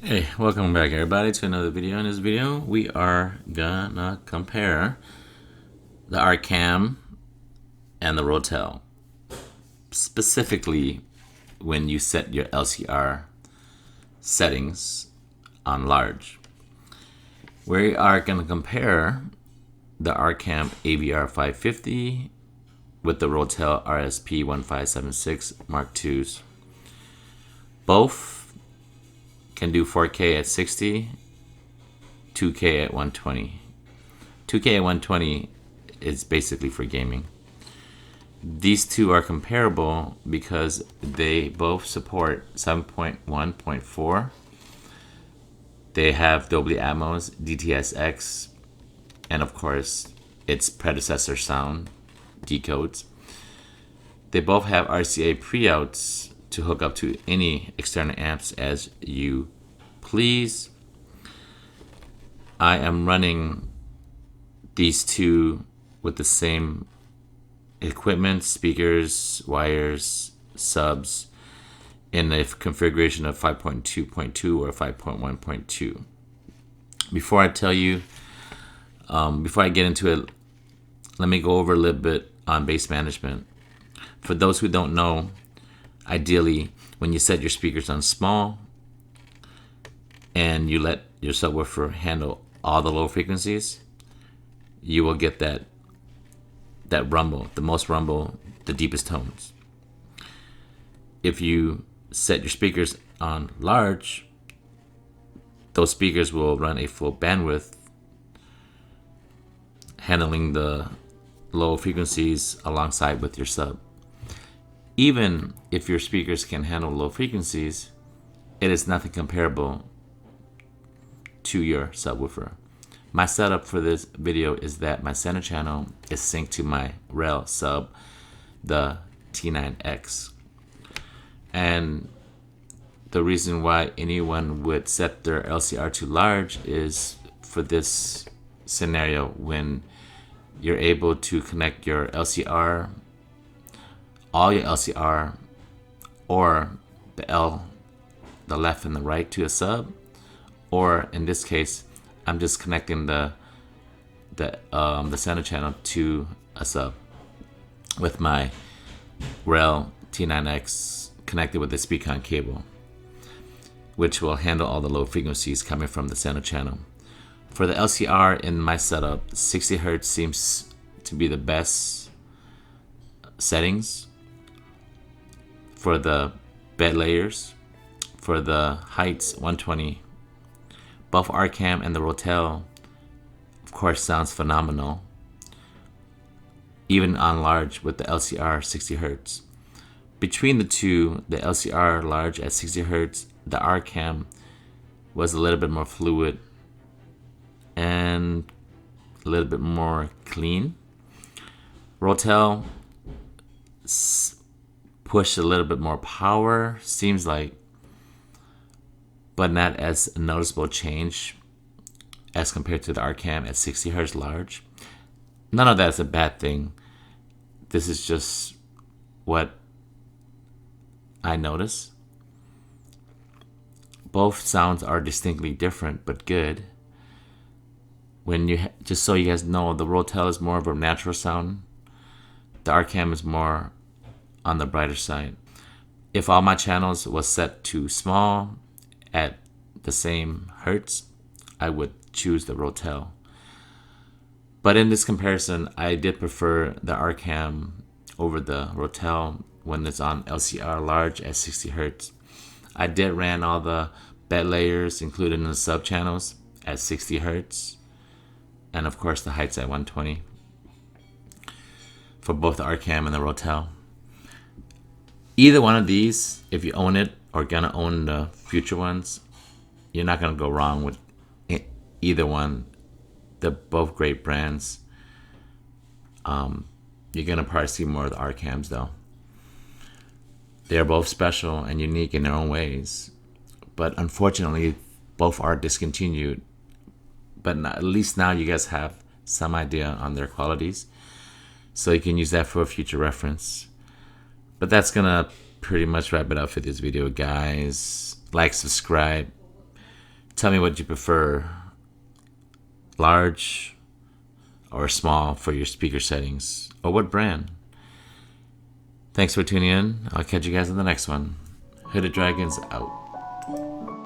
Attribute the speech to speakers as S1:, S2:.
S1: Hey, welcome back everybody to another video. In this video, we are gonna compare the Arcam and the Rotel. Specifically, when you set your LCR settings on large. We are gonna compare the Arcam AVR 550 with the Rotel RSP 1576 Mark IIs. Both can do 4K at 60, 2K at 120. 2K at 120 is basically for gaming. These two are comparable because they both support 7.1.4. They have Dolby Atmos, DTS:X, and of course its predecessor sound decodes. They both have RCA pre-outs to hook up to any external amps as you please. I am running these two with the same equipment, speakers, wires, subs, in a configuration of 5.2.2 or 5.1.2. Before I tell you, before I get into it, let me go over a little bit on bass management. For those who don't know, ideally, when you set your speakers on small and you let your subwoofer handle all the low frequencies, you will get that rumble, the most rumble, the deepest tones. If you set your speakers on large, those speakers will run a full bandwidth, handling the low frequencies alongside with your sub. Even if your speakers can handle low frequencies, it is nothing comparable to your subwoofer. My setup for this video is that my center channel is synced to my rail sub, the T9X. And the reason why anyone would set their LCR to large is for this scenario when you're able to connect your LCR, all your LCR, or the left and the right to a sub, or in this case, I'm just connecting the center channel to a sub with my rail T9X connected with the Speakon cable, which will handle all the low frequencies coming from the center channel. For the LCR in my setup, 60 Hz seems to be the best settings. For the bed layers, for the heights, 120. Both Arcam and the Rotel, of course, sounds phenomenal, even on large with the LCR 60 Hz. Between the two, the LCR large at 60 Hz, the Arcam was a little bit more fluid and a little bit more clean. Rotel pushed a little bit more power, seems like, but not as a noticeable change as compared to the Arcam at 60 Hz large. None of that is a bad thing. This is just what I notice. Both sounds are distinctly different, but good. When you just so you guys know, the Rotel is more of a natural sound. The Arcam is more on the brighter side. If all my channels was set to small at the same hertz, I would choose the Rotel. But in this comparison, I did prefer the Arcam over the Rotel when it's on LCR large at 60 Hz. I did ran all the bed layers included in the sub channels at 60 Hz, and of course the heights at 120 for both the Arcam and the Rotel. Either one of these, if you own it or gonna own the future ones, you're not gonna go wrong with either one. They're both great brands. You're gonna probably see more of the Arcams though. They're both special and unique in their own ways, but unfortunately, both are discontinued. But at least now you guys have some idea on their qualities, so you can use that for a future reference. But that's gonna pretty much wrap it up for this video, guys. Like, subscribe, Tell me what you prefer, large or small for your speaker settings, or what brand. Thanks for tuning in. I'll catch you guys on the next one. Hooded Dragons out.